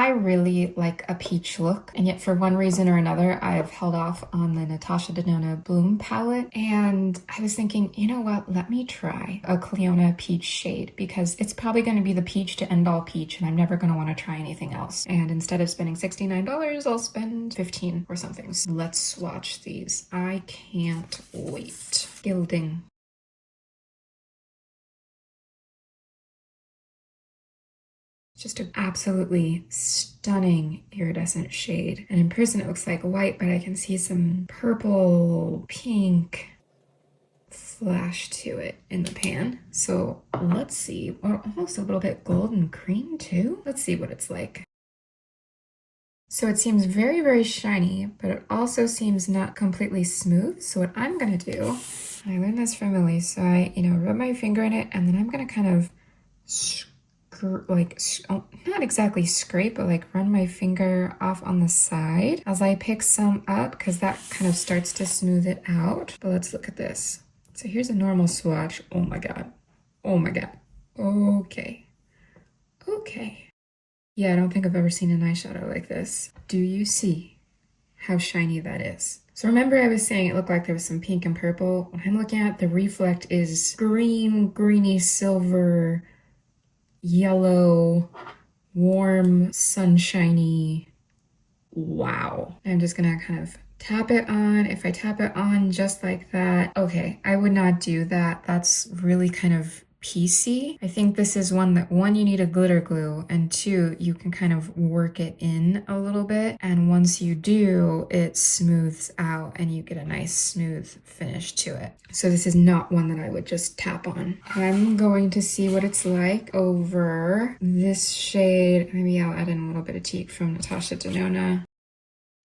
I really like a peach look, and yet for one reason or another, I've held off on the Natasha Denona Bloom palette, and I was thinking, you know what, let me try a Clionadh peach shade, because it's probably going to be the peach to end all peach, and I'm never going to want to try anything else. And instead of spending $69, I'll spend $15 or something. So let's swatch these. I can't wait. Gilding. Just an absolutely stunning iridescent shade. And in person it looks like white, but I can see some purple, pink flash to it in the pan. So let's see. Or almost a little bit golden cream too. Let's see what it's like. So it seems very, very shiny, but it also seems not completely smooth. So what I'm gonna do, I learned this from Millie, so I, rub my finger in it, and then I'm gonna kind of not exactly scrape, but like run my finger off on the side as I pick some up, because that kind of starts to smooth it out. But let's look at this. So here's a normal swatch. Oh my god. Oh my god. Okay. Okay. Yeah, I don't think I've ever seen an eyeshadow like this. Do you see how shiny that is? So remember I was saying it looked like there was some pink and purple. What I'm looking at, the reflect is green, greeny silver, yellow, warm, sunshiny. Wow. I'm just gonna kind of tap it on. If I tap it on just like that, okay, I would not do that. That's really kind of piecey. I think this is one that, one, you need a glitter glue, and two, you can kind of work it in a little bit. And once you do, it smooths out and you get a nice smooth finish to it. So this is not one that I would just tap on. I'm going to see what it's like over this shade. Maybe I'll add in a little bit of teak from Natasha Denona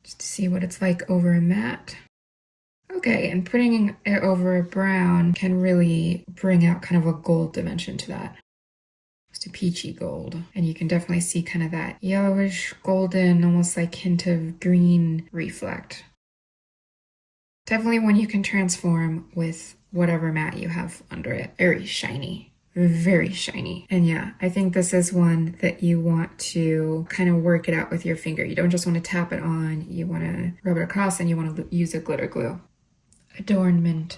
just to see what it's like over a matte. Okay, and putting it over a brown can really bring out kind of a gold dimension to that. Just a peachy gold. And you can definitely see kind of that yellowish, golden, almost like hint of green reflect. Definitely one you can transform with whatever matte you have under it. Very shiny. Very shiny. And yeah, I think this is one that you want to kind of work it out with your finger. You don't just want to tap it on, you want to rub it across, and you want to use a glitter glue. Adornment.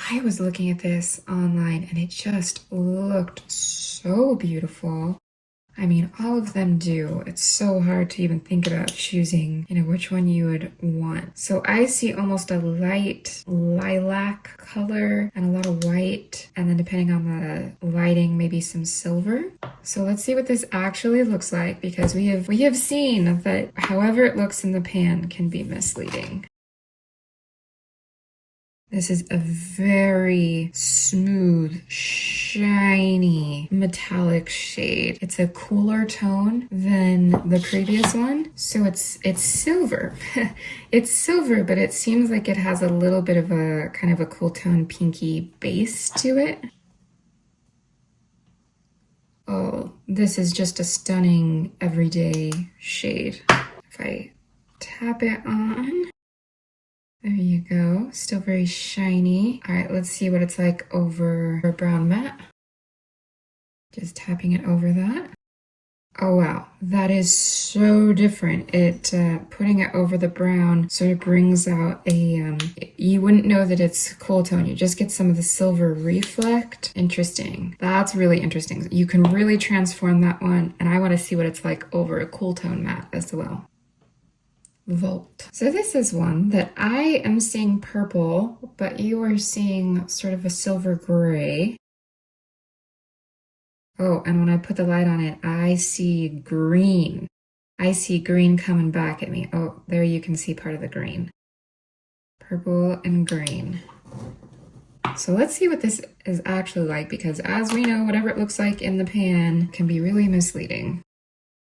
I was looking at this online and it just looked so beautiful. I mean, all of them do. It's so hard to even think about choosing, which one you would want. So I see almost a light lilac color and a lot of white, and then depending on the lighting, maybe some silver. So let's see what this actually looks like, because we have seen that however it looks in the pan can be misleading. This is a very smooth, shiny, metallic shade. It's a cooler tone than the previous one. So it's silver. It's silver, but it seems like it has a little bit of a kind of a cool tone pinky base to it. Oh, this is just a stunning everyday shade. If I tap it on, there you go. Still very shiny. All right, let's see what it's like over a brown matte. Just tapping it over that. Oh wow, that is so different. It putting it over the brown sort of brings out a you wouldn't know that it's cool tone. You just get some of the silver reflect. Interesting. That's really interesting. You can really transform that one, and I want to see what it's like over a cool tone matte as well. Volt. So this is one that I am seeing purple, but you are seeing sort of a silver gray. Oh, and when I put the light on it, I see green. I see green coming back at me. Oh, there you can see part of the green. Purple and green. So let's see what this is actually like, because as we know, whatever it looks like in the pan can be really misleading.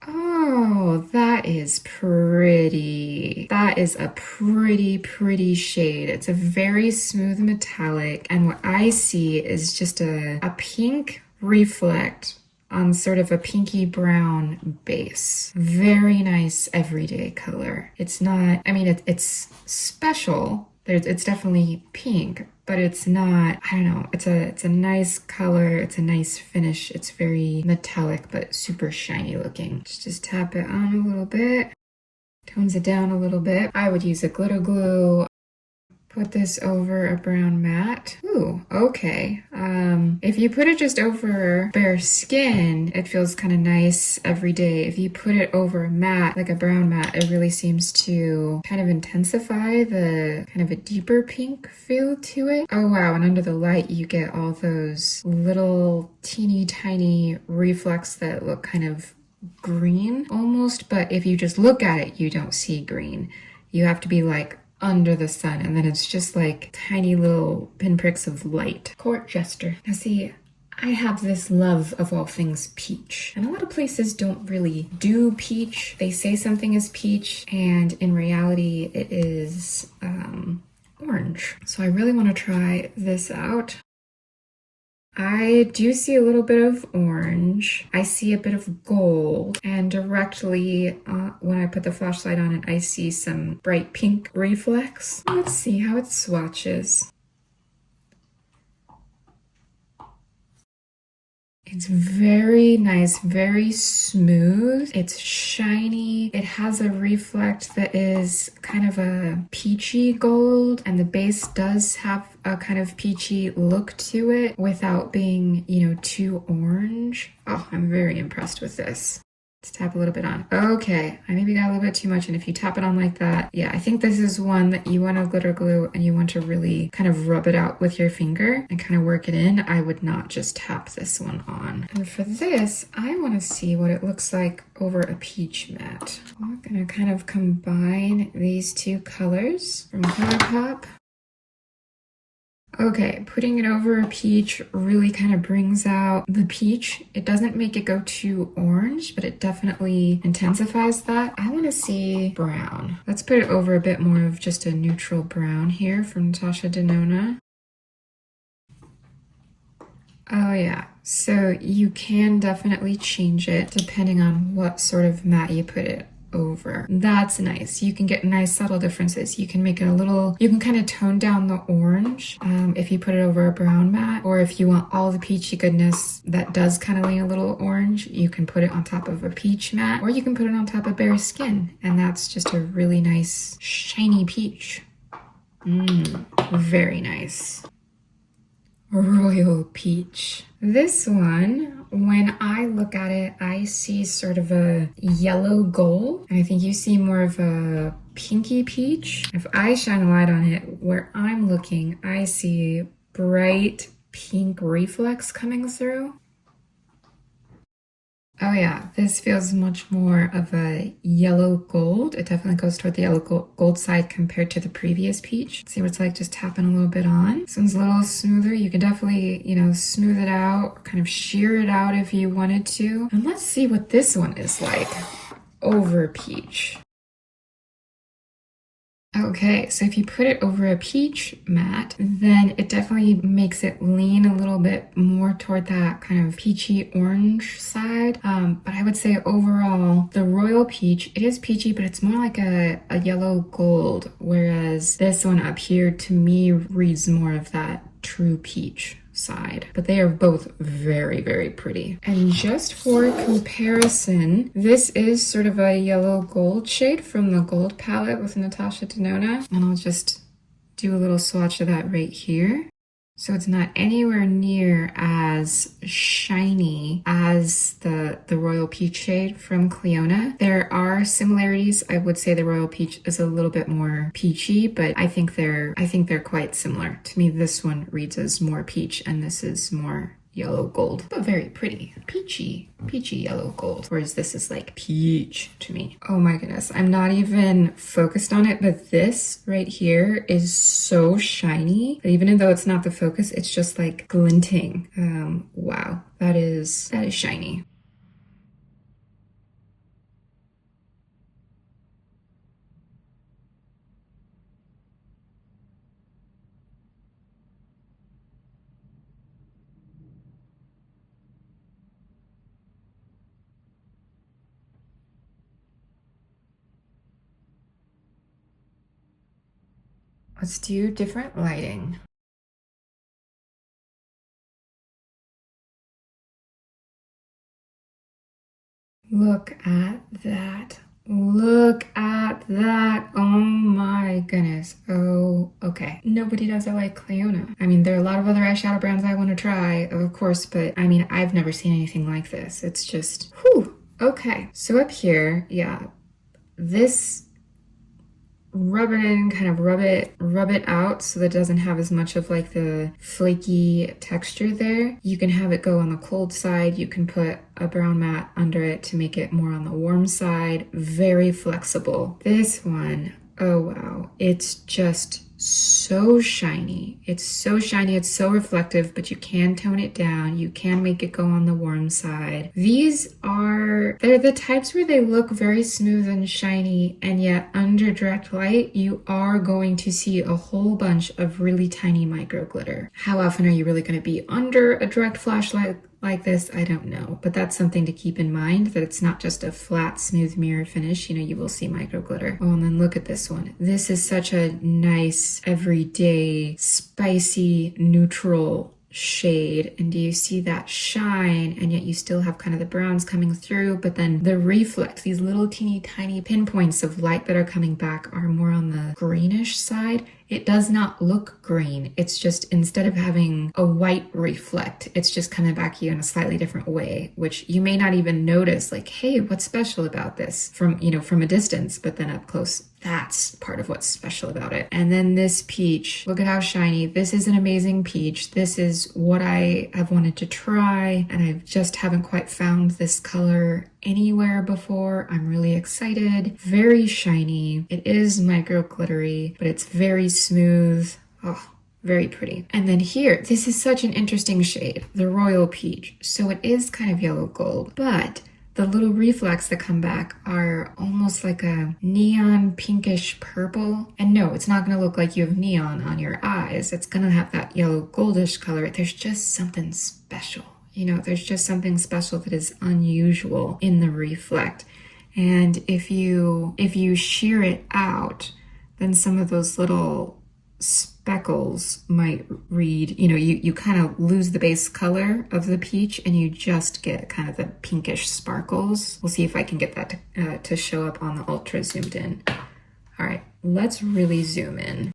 Oh, that is pretty. That is a pretty shade. It's a very smooth metallic, and what I see is just a pink reflect on sort of a pinky brown base. Very nice everyday color. It's not, I mean, it's special, It's definitely pink, but it's not, I don't know, it's a nice color, it's a nice finish. It's very metallic but super shiny looking. Just tap it on a little bit, tones it down a little bit. I would use a glitter glue. Put this over a brown mat. Ooh, okay. If you put it just over bare skin, it feels kind of nice every day. If you put it over a mat, like a brown mat, it really seems to kind of intensify the kind of a deeper pink feel to it. Oh wow, and under the light you get all those little teeny tiny reflects that look kind of green almost, but if you just look at it, you don't see green. You have to be like under the sun, and then it's just like tiny little pinpricks of light. Court Jester. Now see, I have this love of all things peach, and a lot of places don't really do peach. They say something is peach, and in reality it is orange. So I really want to try this out. I do see a little bit of orange. I see a bit of gold, and directly when I put the flashlight on it, I see some bright pink reflex. Let's see how it swatches. It's very nice, very smooth. It's shiny. It has a reflect that is kind of a peachy gold, and the base does have a kind of peachy look to it without being, you know, too orange. Oh, I'm very impressed with this. Let's tap a little bit on. Okay, I maybe got a little bit too much, and if you tap it on like that, yeah, I think this is one that you want to glitter glue and you want to really kind of rub it out with your finger and kind of work it in. I would not just tap this one on. And for this, I want to see what it looks like over a peach mat. I'm gonna kind of combine these two colors from ColourPop. Okay, putting it over a peach really kind of brings out the peach. It doesn't make it go too orange, but it definitely intensifies that. I want to see brown. Let's put it over a bit more of just a neutral brown here from Natasha Denona. Oh yeah, so you can definitely change it depending on what sort of mat you put it over. That's nice. You can get nice subtle differences. You can make it a little, you can kind of tone down the orange if you put it over a brown mat, or if you want all the peachy goodness that does kind of lean a little orange, you can put it on top of a peach mat, or you can put it on top of bare skin, and that's just a really nice shiny peach. Very nice. Royal peach. This one, when I look at it, I see sort of a yellow gold, and I think you see more of a pinky peach. If I shine a light on it, where I'm looking, I see bright pink reflex coming through. Oh yeah, this feels much more of a yellow gold. It definitely goes toward the yellow gold side compared to the previous peach. Let's see what it's like just tapping a little bit on. This one's a little smoother. You can definitely, you know, smooth it out, kind of shear it out if you wanted to. And let's see what this one is like over peach. Okay, so if you put it over a peach mat, then it definitely makes it lean a little bit more toward that kind of peachy orange side. But I would say overall, the royal peach, it is peachy, but it's more like a yellow gold, whereas this one up here to me reads more of that true peach side, but they are both very, very pretty. And just for comparison, this is sort of a yellow gold shade from the gold palette with Natasha Denona, and I'll just do a little swatch of that right here. So it's not anywhere near as shiny as the Royal Peach shade from Clionadh. There are similarities. I would say the Royal Peach is a little bit more peachy, but I think they're quite similar. To me, this one reads as more peach and this is more yellow gold, but very pretty. Peachy yellow gold. Whereas this is like peach to me. Oh my goodness, I'm not even focused on it, but this right here is so shiny that even though it's not the focus, it's just like glinting. Wow, that is shiny. Let's do different lighting. Look at that. Look at that. Oh my goodness. Oh, okay. Nobody does it like Clionadh. I mean, there are a lot of other eyeshadow brands I want to try, of course, but I mean, I've never seen anything like this. It's just, whew. Okay. So up here, yeah, this rub it in, kind of rub it out so that it doesn't have as much of like the flaky texture there. You can have it go on the cold side. You can put a brown mat under it to make it more on the warm side. Very flexible. This one, oh wow, it's just so shiny. It's so shiny, it's so reflective, but you can tone it down. You can make it go on the warm side. They're the types where they look very smooth and shiny, and yet under direct light, you are going to see a whole bunch of really tiny micro glitter. How often are you really going to be under a direct flashlight like this? I don't know, but that's something to keep in mind, that it's not just a flat, smooth mirror finish. You know, you will see micro glitter. Oh, and then look at this one. This is such a nice, everyday, spicy, neutral shade. And do you see that shine? And yet you still have kind of the browns coming through, but then the reflect, these little teeny tiny pinpoints of light that are coming back are more on the greenish side. It does not look green. It's just, instead of having a white reflect, it's just coming back at you in a slightly different way, which you may not even notice, like, hey, what's special about this from a distance, but then up close, that's part of what's special about it. And then this peach, look at how shiny. This is an amazing peach. This is what I have wanted to try, and I just haven't quite found this color anywhere before. I'm really excited. Very shiny. It is micro glittery, but it's very smooth. Oh, very pretty. And then here, this is such an interesting shade, the Royal Peach. So it is kind of yellow gold, but the little reflects that come back are almost like a neon pinkish purple. And no, it's not going to look like you have neon on your eyes. It's going to have that yellow goldish color. There's just something special. You know, there's just something special that is unusual in the reflect. And if you shear it out, then some of those little speckles might read, you know, you kind of lose the base color of the peach and you just get kind of the pinkish sparkles. We'll see if I can get that to show up on the ultra zoomed in. All right, let's really zoom in.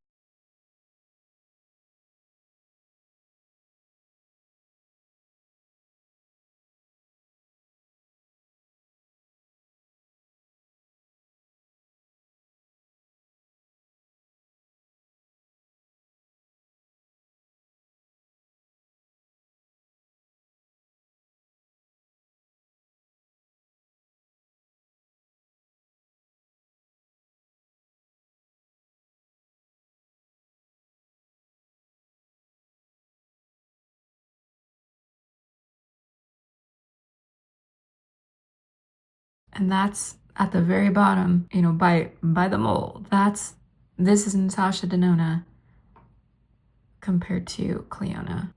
And that's at the very bottom, you know, by the mole. This is Natasha Denona compared to Clionadh.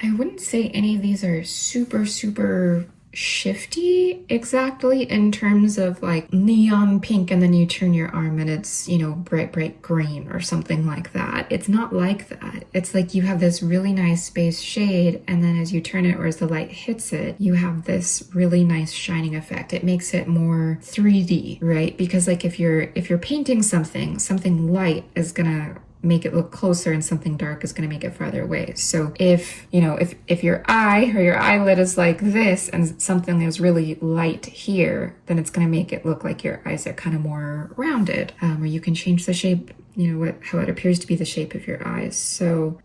I wouldn't say any of these are super shifty exactly in terms of like neon pink and then you turn your arm and it's, you know, bright green or something like that. It's not like that. It's like you have this really nice base shade and then as you turn it or as the light hits it, you have this really nice shining effect. It makes it more 3D, right? Because like if you're painting something light is gonna make it look closer and something dark is going to make it farther away. So if your eye or your eyelid is like this and something is really light here, then it's going to make it look like your eyes are kind of more rounded, or you can change the shape, you know, how it appears to be the shape of your eyes. So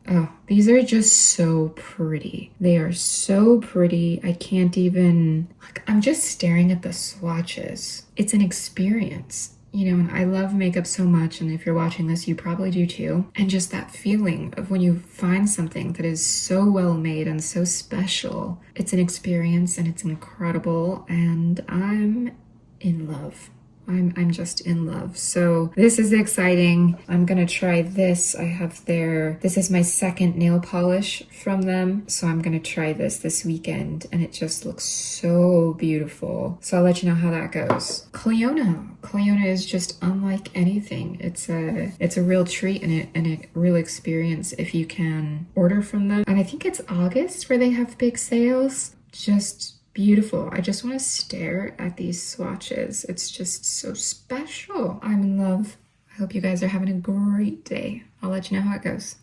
these are just so pretty. They are so pretty. I can't even, like, I'm just staring at the swatches. It's an experience. You know, and I love makeup so much, and if you're watching this, you probably do too. And just that feeling of when you find something that is so well made and so special, it's an experience and it's incredible, and I'm in love. I'm just in love. So this is exciting. I'm gonna try this. I have this is my second nail polish from them. So I'm gonna try this weekend and it just looks so beautiful. So I'll let you know how that goes. Clionadh is just unlike anything. It's a real treat and a real experience if you can order from them. And I think it's August where they have big sales. Just beautiful. I just want to stare at these swatches. It's just so special. I'm in love. I hope you guys are having a great day. I'll let you know how it goes.